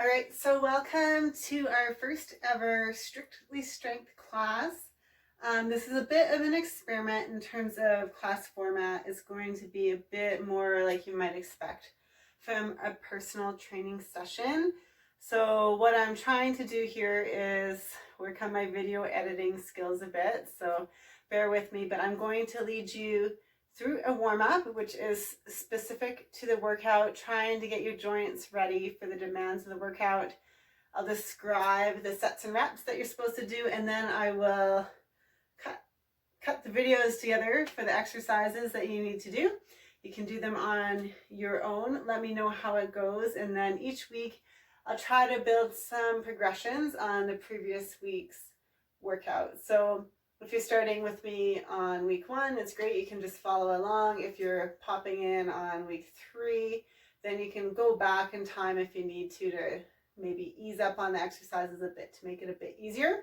All right, so welcome to our first ever Strictly Strength class. This is a bit of an experiment in terms of class format. It's going to be a bit more like you might expect from a personal training session. So what I'm trying to do here is work on my video editing skills a bit, so bear with me, but I'm going to lead you through a warm-up, which is specific to the workout, trying to get your joints ready for the demands of the workout. I'll describe the sets and reps that you're supposed to do, and then I will cut the videos together for the exercises that you need to do. You can do them on your own. Let me know how it goes, and then each week I'll try to build some progressions on the previous week's workout. So if you're starting with me on week 1, it's great. You can just follow along. If you're popping in on week 3, then you can go back in time if you need to maybe ease up on the exercises a bit to make it a bit easier.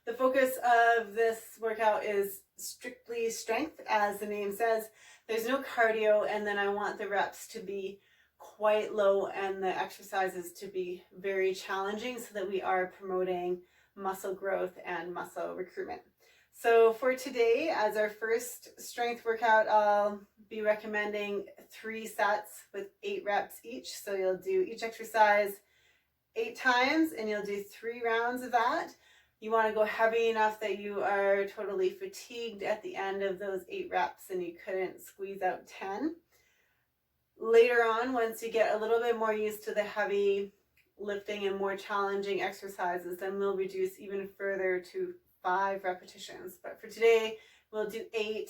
The focus of this workout is strictly strength, as the name says. There's no cardio, and then I want the reps to be quite low and the exercises to be very challenging so that we are promoting muscle growth and muscle recruitment. So for today, as our first strength workout, I'll be recommending 3 sets with 8 reps each. So you'll do each exercise 8 times and you'll do 3 rounds of that. You want to go heavy enough that you are totally fatigued at the end of those 8 reps and you couldn't squeeze out 10. Later on, once you get a little bit more used to the heavy lifting and more challenging exercises, then we'll reduce even further to 5 repetitions. But for today, we'll do 8.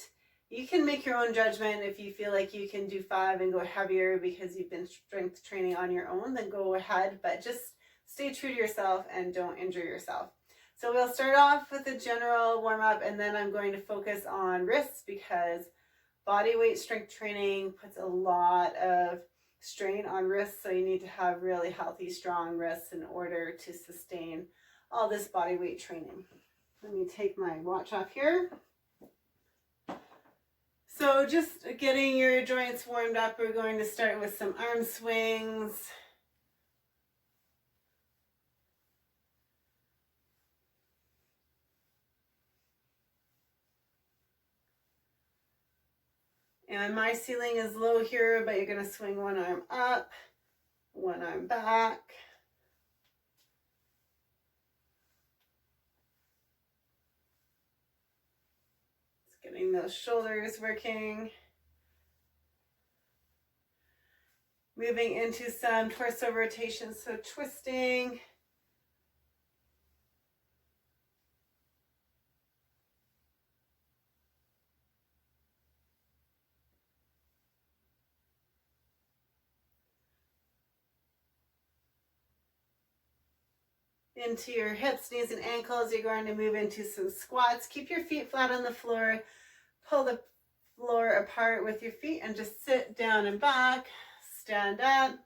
You can make your own judgment. If you feel like you can do 5 and go heavier because you've been strength training on your own, then go ahead, but just stay true to yourself and don't injure yourself. So we'll start off with a general warm-up, and then I'm going to focus on wrists because body weight strength training puts a lot of strain on wrists, so you need to have really healthy, strong wrists in order to sustain all this body weight training. Let me take my watch off here. So just getting your joints warmed up, we're going to start with some arm swings. And my ceiling is low here, but you're going to swing one arm up, one arm back. Just getting those shoulders working. Moving into some torso rotations, so twisting. Into your hips, knees, and ankles. You're going to move into some squats. Keep your feet flat on the floor. Pull the floor apart with your feet and just sit down and back. Stand up.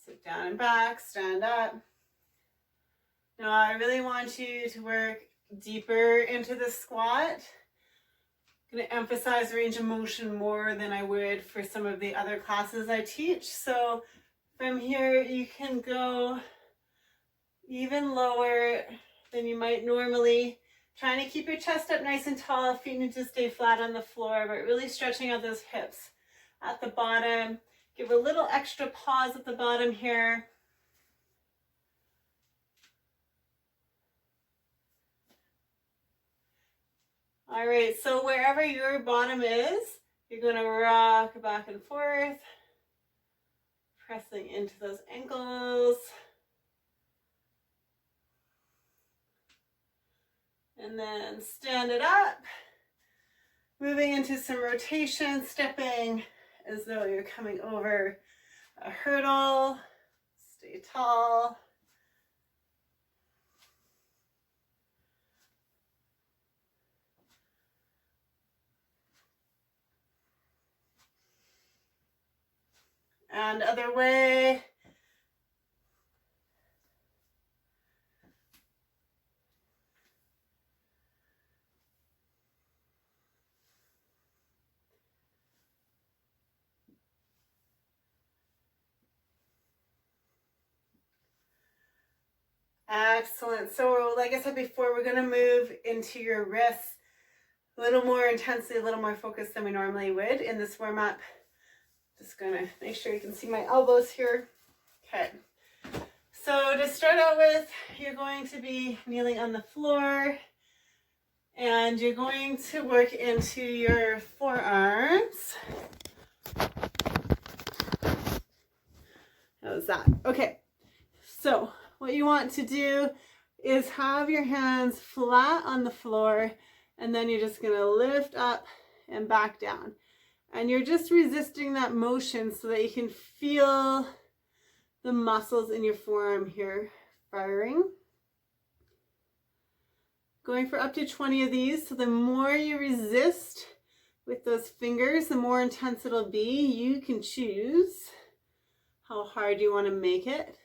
Sit down and back. Stand up. Now I really want you to work deeper into the squat. I'm going to emphasize range of motion more than I would for some of the other classes I teach. So from here you can go even lower than you might normally. Trying to keep your chest up nice and tall. Feet need to stay flat on the floor, but really stretching out those hips at the bottom. Give a little extra pause at the bottom here. All right, so wherever your bottom is, you're going to rock back and forth, pressing into those ankles. And then stand it up, moving into some rotation, stepping as though you're coming over a hurdle. Stay tall. And other way. Excellent. So like I said before, we're going to move into your wrists a little more intensely, a little more focused than we normally would in this warm-up. Just going to make sure you can see my elbows here. Okay. So to start out with, you're going to be kneeling on the floor and you're going to work into your forearms. How's that? Okay. So what you want to do is have your hands flat on the floor, and then you're just going to lift up and back down. And you're just resisting that motion so that you can feel the muscles in your forearm here firing. Going for up to 20 of these. So the more you resist with those fingers, the more intense it'll be. You can choose how hard you want to make it.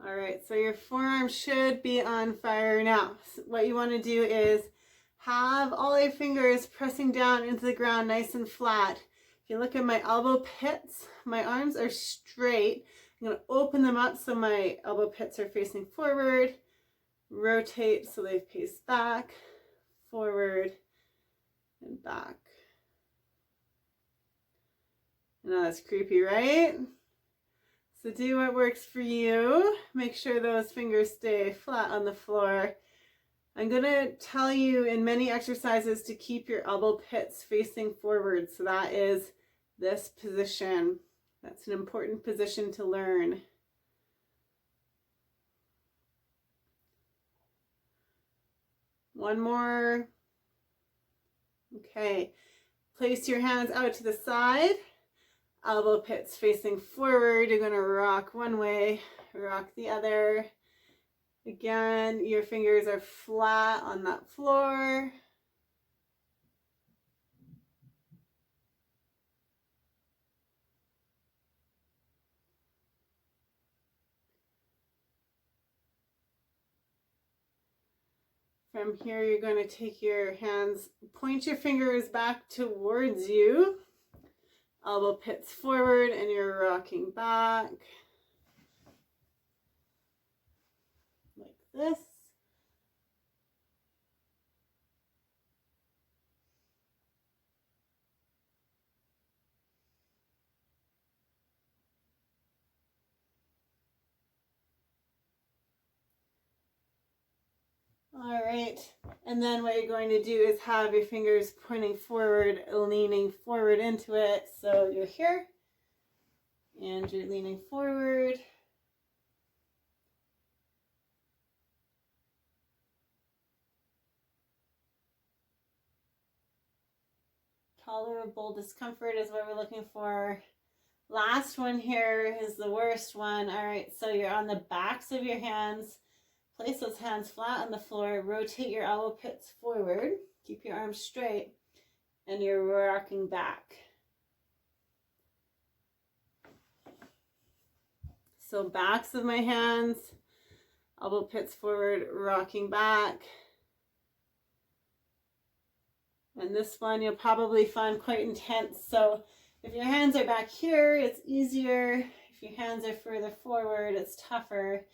All right, so your forearm should be on fire now. So what you want to do is have all your fingers pressing down into the ground nice and flat. If you look at my elbow pits, my arms are straight. I'm going to open them up so my elbow pits are facing forward. Rotate so they face back, forward, and back. I know that's creepy, right? So do what works for you. Make sure those fingers stay flat on the floor. I'm going to tell you in many exercises to keep your elbow pits facing forward. So that is this position. That's an important position to learn. One more. Okay. Place your hands out to the side. Elbow pits facing forward. You're going to rock one way, rock the other. Again, your fingers are flat on that floor. From here, you're going to take your hands, point your fingers back towards you. Elbow pits forward and you're rocking back. Like this. All right, and then what you're going to do is have your fingers pointing forward, leaning forward into it. So you're here, and you're leaning forward. Tolerable discomfort is what we're looking for. Last one here is the worst one. All right, so you're on the backs of your hands. Place those hands flat on the floor. Rotate your elbow pits forward. Keep your arms straight. And you're rocking back. So backs of my hands, elbow pits forward, rocking back. And this one you'll probably find quite intense. So if your hands are back here, it's easier. If your hands are further forward, it's tougher,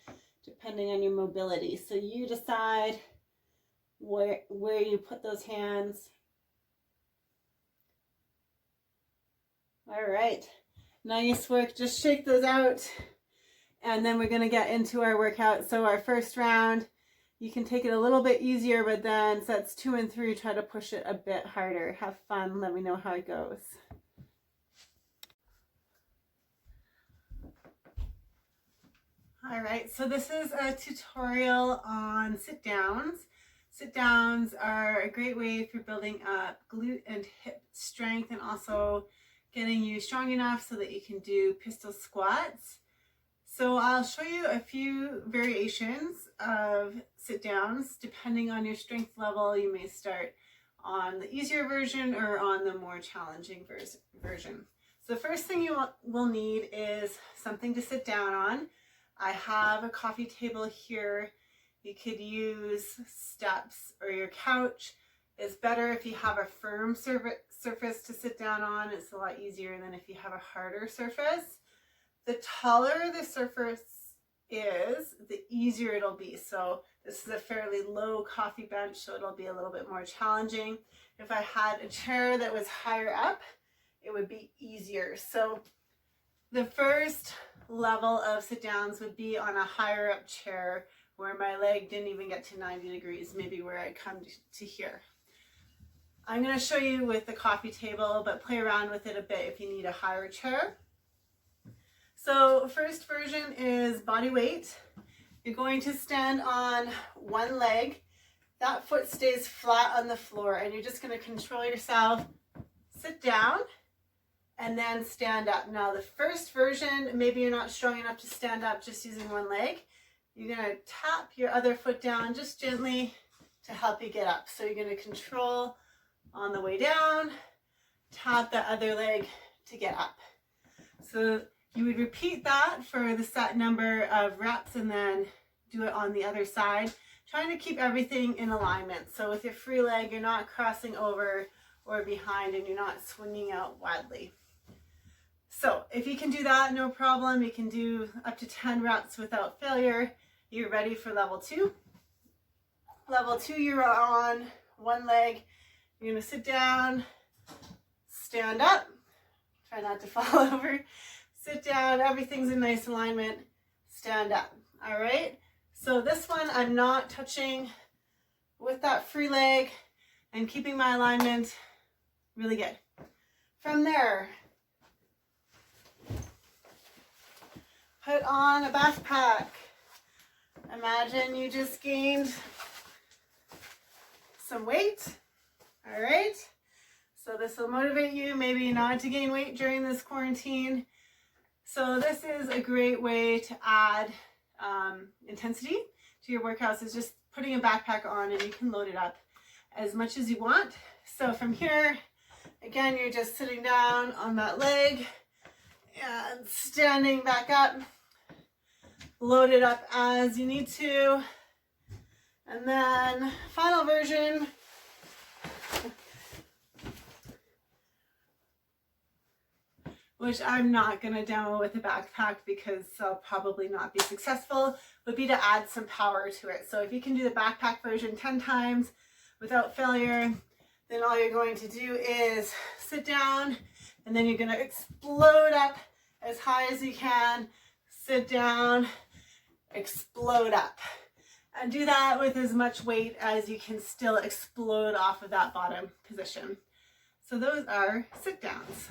depending on your mobility. So you decide where you put those hands. All right, nice work. Just shake those out. And then we're going to get into our workout. So our first round, you can take it a little bit easier, but then sets 2 and 3, try to push it a bit harder. Have fun. Let me know how it goes. All right, so this is a tutorial on sit downs. Sit downs are a great way for building up glute and hip strength and also getting you strong enough so that you can do pistol squats. So I'll show you a few variations of sit downs. Depending on your strength level, you may start on the easier version or on the more challenging version. So the first thing you will need is something to sit down on. I have a coffee table here. You could use steps or your couch. It's better if you have a firm surface to sit down on. It's a lot easier than if you have a harder surface. The taller the surface is, the easier it'll be. So this is a fairly low coffee bench, so it'll be a little bit more challenging. If I had a chair that was higher up, it would be easier. So the first level of sit downs would be on a higher up chair where my leg didn't even get to 90 degrees, maybe where I come to here. I'm going to show you with the coffee table, but play around with it a bit if you need a higher chair. So first version is body weight. You're going to stand on one leg. That foot stays flat on the floor, and you're just going to control yourself. Sit down and then stand up. Now the first version, maybe you're not strong enough to stand up just using one leg. You're going to tap your other foot down just gently to help you get up. So you're going to control on the way down, tap the other leg to get up. So you would repeat that for the set number of reps and then do it on the other side, trying to keep everything in alignment. So with your free leg, you're not crossing over or behind and you're not swinging out wildly. So if you can do that, no problem. You can do up to 10 reps without failure. You're ready for level 2. Level 2, you're on one leg. You're going to sit down, stand up, try not to fall over, sit down, everything's in nice alignment, stand up. All right, so this one I'm not touching with that free leg and keeping my alignment really good. From there, put on a backpack. Imagine you just gained some weight. All right, so this will motivate you maybe not to gain weight during this quarantine. So this is a great way to add intensity to your workouts, is just putting a backpack on, and you can load it up as much as you want. So from here, again, you're just sitting down on that leg and standing back up, load it up as you need to. And then final version, which I'm not going to demo with a backpack because I'll probably not be successful, would be to add some power to it. So if you can do the backpack version 10 times without failure, then all you're going to do is sit down and then you're going to explode up as high as you can, sit down, explode up. And do that with as much weight as you can still explode off of that bottom position. So those are sit downs.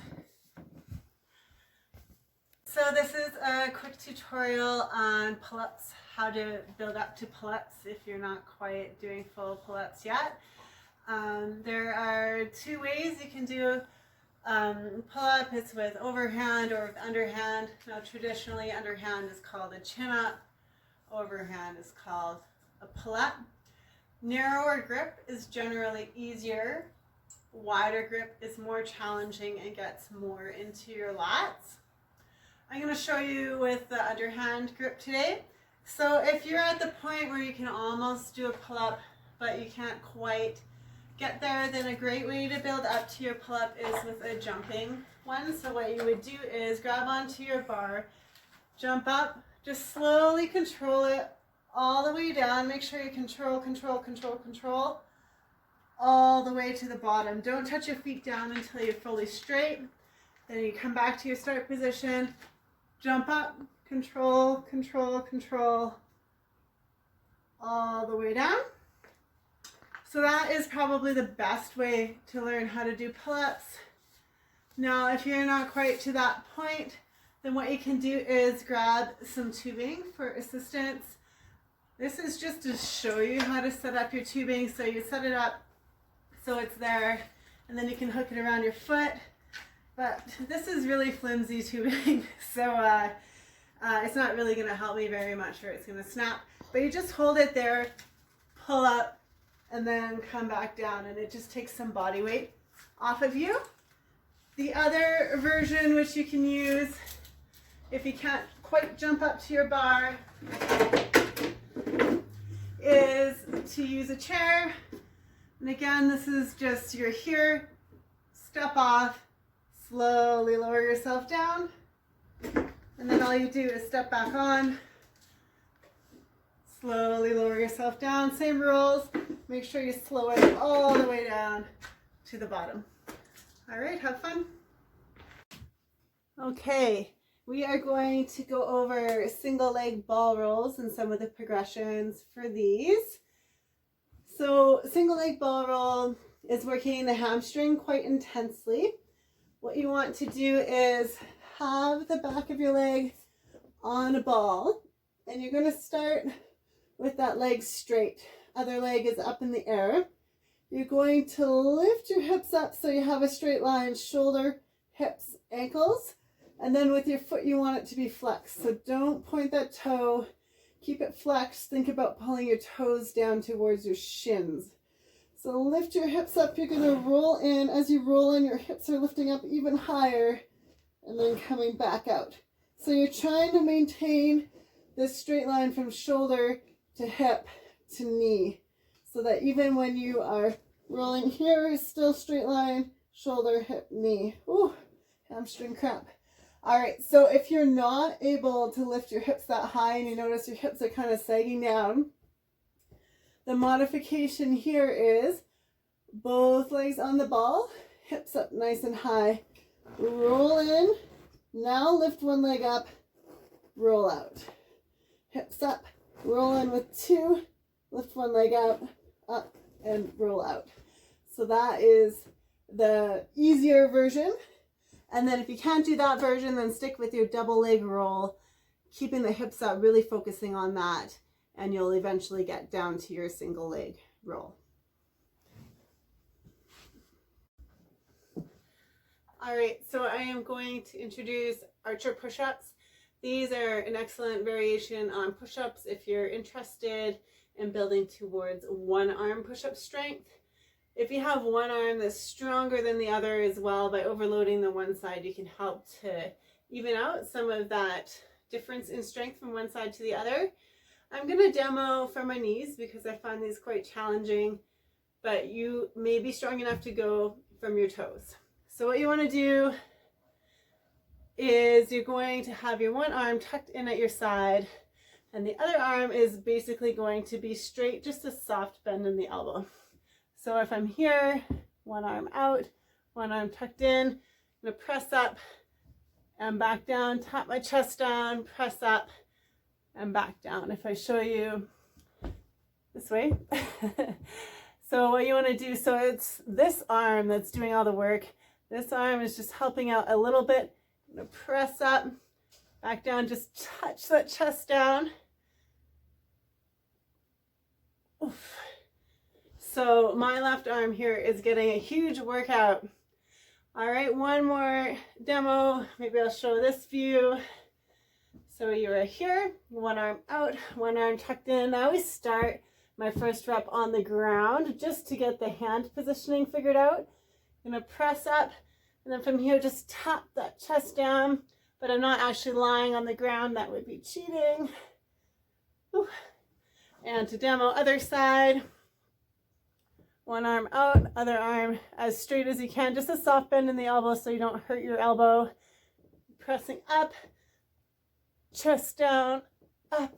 So this is a quick tutorial on pull-ups, how to build up to pull-ups if you're not quite doing full pull-ups yet. There are 2 ways you can do pull-up. It's with overhand or with underhand. Now traditionally underhand is called a chin-up, overhand is called a pull-up. Narrower grip is generally easier. Wider grip is more challenging and gets more into your lats. I'm going to show you with the underhand grip today. So if you're at the point where you can almost do a pull-up but you can't quite get there, then a great way to build up to your pull-up is with a jumping one. So what you would do is grab onto your bar, jump up, just slowly control it all the way down. Make sure you control all the way to the bottom. Don't touch your feet down until you're fully straight. Then you come back to your start position, jump up, control all the way down. So that is probably the best way to learn how to do pull-ups. Now, if you're not quite to that point, then what you can do is grab some tubing for assistance. This is just to show you how to set up your tubing. So you set it up so it's there, and then you can hook it around your foot. But this is really flimsy tubing, so it's not really going to help me very much, or it's going to snap. But you just hold it there, pull up, and then come back down, and it just takes some body weight off of you. The other version, which you can use if you can't quite jump up to your bar, is to use a chair And again, this is just, you're here, step off, slowly lower yourself down, and then all you do is step back on, slowly lower yourself down. Same rules. Make sure you slow it all the way down to the bottom. All right, have fun. Okay, we are going to go over single leg ball rolls and some of the progressions for these. So single leg ball roll is working the hamstring quite intensely. What you want to do is have the back of your leg on a ball, and you're going to start with that leg straight. Other leg is up in the air. You're going to lift your hips up so you have a straight line, shoulder, hips, ankles, and then with your foot you want it to be flexed. So don't point that toe. Keep it flexed. Think about pulling your toes down towards your shins. So lift your hips up. You're going to roll in. As you roll in, your hips are lifting up even higher and then coming back out. So you're trying to maintain this straight line from shoulder to hip to knee, so that even when you are rolling here, it's still straight line, shoulder, hip, knee. Ooh, hamstring cramp. All right, so if you're not able to lift your hips that high and you notice your hips are kind of sagging down, the modification here is both legs on the ball, hips up nice and high, roll in, now lift one leg up, roll out. Hips up, roll in with two, lift one leg out, up, and roll out. So that is the easier version. And then if you can't do that version, then stick with your double leg roll, keeping the hips up, really focusing on that, and you'll eventually get down to your single leg roll. All right, so I am going to introduce archer push-ups. These are an excellent variation on push-ups if you're interested in building towards one arm push-up strength. If you have one arm that's stronger than the other as well, by overloading the one side, you can help to even out some of that difference in strength from one side to the other. I'm going to demo for my knees because I find these quite challenging, but you may be strong enough to go from your toes. So what you want to do is you're going to have your one arm tucked in at your side, and the other arm is basically going to be straight, just a soft bend in the elbow. So if I'm here, one arm out, one arm tucked in, I'm going to press up and back down, tap my chest down, press up and back down. If I show you this way. So what you want to do, so it's this arm that's doing all the work. This arm is just helping out a little bit. I'm going to press up, back down, just touch that chest down. Oof. So my left arm here is getting a huge workout. All right, one more demo. Maybe I'll show this view. So you're here, one arm out, one arm tucked in. I always start my first rep on the ground just to get the hand positioning figured out. I'm gonna press up, and then from here just tap that chest down, but I'm not actually lying on the ground. That would be cheating. Ooh. And to demo other side, one arm out, other arm as straight as you can, just a soft bend in the elbow so you don't hurt your elbow. Pressing up, chest down, up.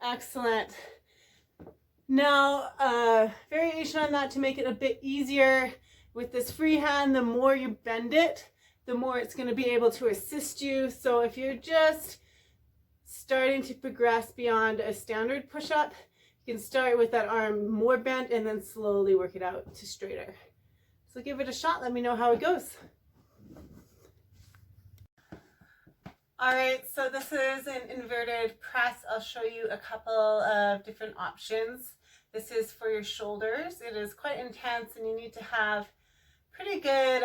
Excellent. Now, variation on that to make it a bit easier. With this free hand, the more you bend it, the more it's going to be able to assist you. So if you're just starting to progress beyond a standard push-up, you can start with that arm more bent and then slowly work it out to straighter. So give it a shot. Let me know how it goes. All right, so this is an inverted press. I'll show you a couple of different options. This is for your shoulders. It is quite intense and you need to have pretty good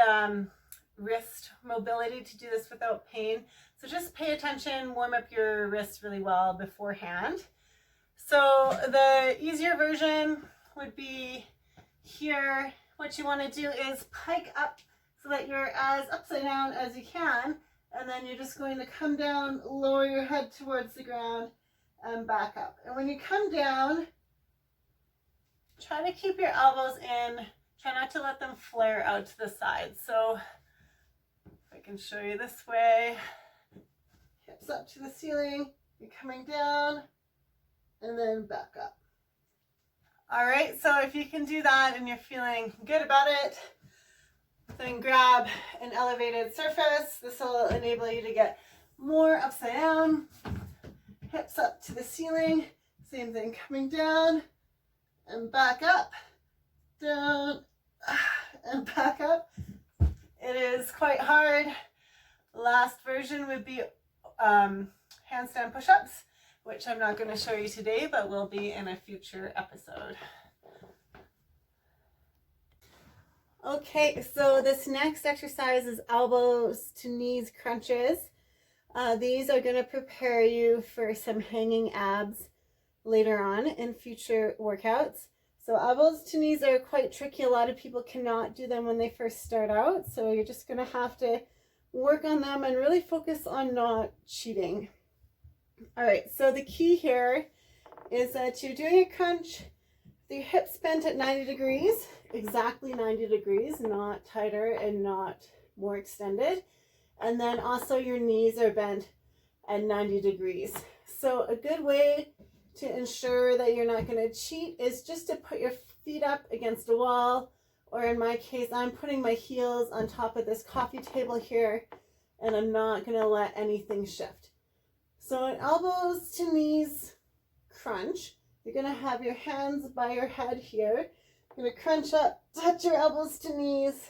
wrist mobility to do this without pain. So just pay attention, warm up your wrists really well beforehand. So the easier version would be here. What you want to do is pike up so that you're as upside down as you can, and then you're just going to come down, lower your head towards the ground, and back up. And when you come down, try to keep your elbows in. Try not to let them flare out to the side. So if I can show you this way, hips up to the ceiling, you're coming down, and then back up. All right, so if you can do that and you're feeling good about it, then grab an elevated surface. This will enable you to get more upside down, hips up to the ceiling. Same thing, coming down and back up, down and back up. It is quite hard. Last version would be handstand push-ups, which I'm not going to show you today, but will be in a future episode. Okay, so this next exercise is elbows to knees crunches. These are going to prepare you for some hanging abs later on in future workouts. So elbows to knees are quite tricky. A lot of people cannot do them when they first start out. So you're just going to have to work on them and really focus on not cheating. All right, so the key here is that you're doing a crunch with your hips bent at 90 degrees, exactly 90 degrees, not tighter and not more extended. And then also your knees are bent at 90 degrees. So a good way to ensure that you're not going to cheat is just to put your feet up against a wall, or in my case, I'm putting my heels on top of this coffee table here, and I'm not going to let anything shift. So an elbows to knees crunch, you're going to have your hands by your head here. You're going to crunch up, touch your elbows to knees,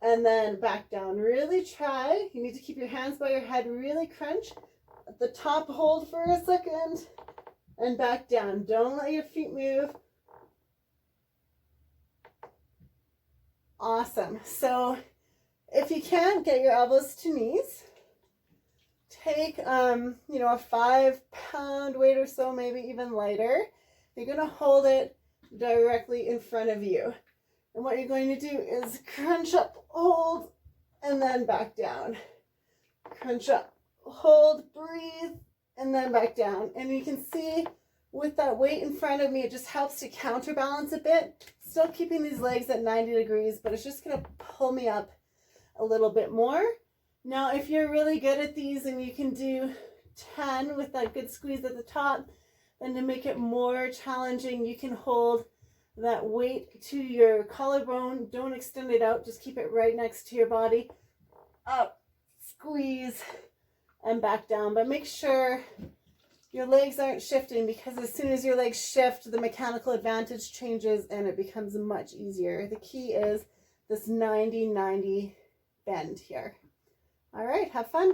and then back down. Really try. You need to keep your hands by your head, really crunch. At the top, hold for a second, and back down. Don't let your feet move. Awesome. So if you can't get your elbows to knees, take a 5-pound weight or so, maybe even lighter. You're going to hold it directly in front of you. And what you're going to do is crunch up, hold, and then back down. Crunch up, hold, breathe, and then back down. And you can see with that weight in front of me, it just helps to counterbalance a bit. Still keeping these legs at 90 degrees, but it's just going to pull me up a little bit more. Now, if you're really good at these and you can do 10 with that good squeeze at the top, then to make it more challenging, you can hold that weight to your collarbone. Don't extend it out, just keep it right next to your body. Up, squeeze, and back down. But make sure your legs aren't shifting, because as soon as your legs shift, the mechanical advantage changes and it becomes much easier. The key is this 90-90 bend here. All right, have fun.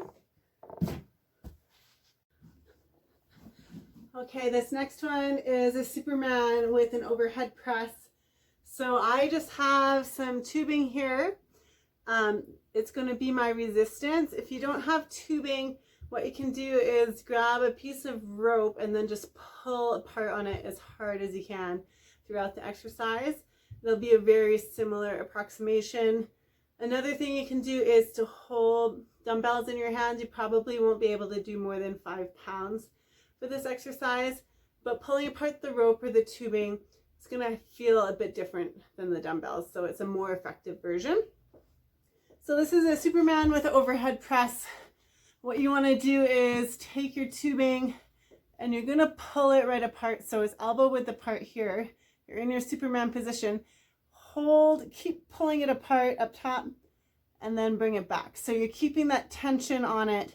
Okay, this next one is a Superman with an overhead press. So I just have some tubing here. It's going to be my resistance. If you don't have tubing, what you can do is grab a piece of rope and then just pull apart on it as hard as you can throughout the exercise. There'll be a very similar approximation. Another thing you can do is to hold dumbbells in your hands. You probably won't be able to do more than 5 pounds for this exercise, but pulling apart the rope or the tubing, it's going to feel a bit different than the dumbbells, so it's a more effective version. So this is a Superman with an overhead press. What you want to do is take your tubing and you're going to pull it right apart. So it's elbow width apart here. You're in your Superman position. Hold, keep pulling it apart up top, and then bring it back. So you're keeping that tension on it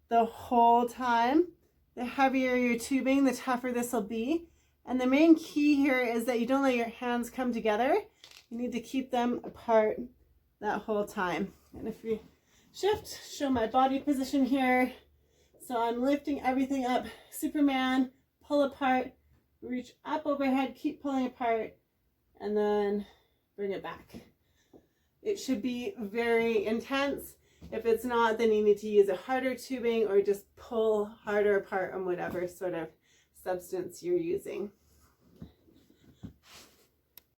the whole time. The heavier your tubing, the tougher this will be. And the main key here is that you don't let your hands come together. You need to keep them apart that whole time. And if you shift, show my body position here. So I'm lifting everything up. Superman, pull apart, reach up overhead, keep pulling apart, and then bring it back. It should be very intense. If it's not, then you need to use a harder tubing or just pull harder apart on whatever sort of substance you're using.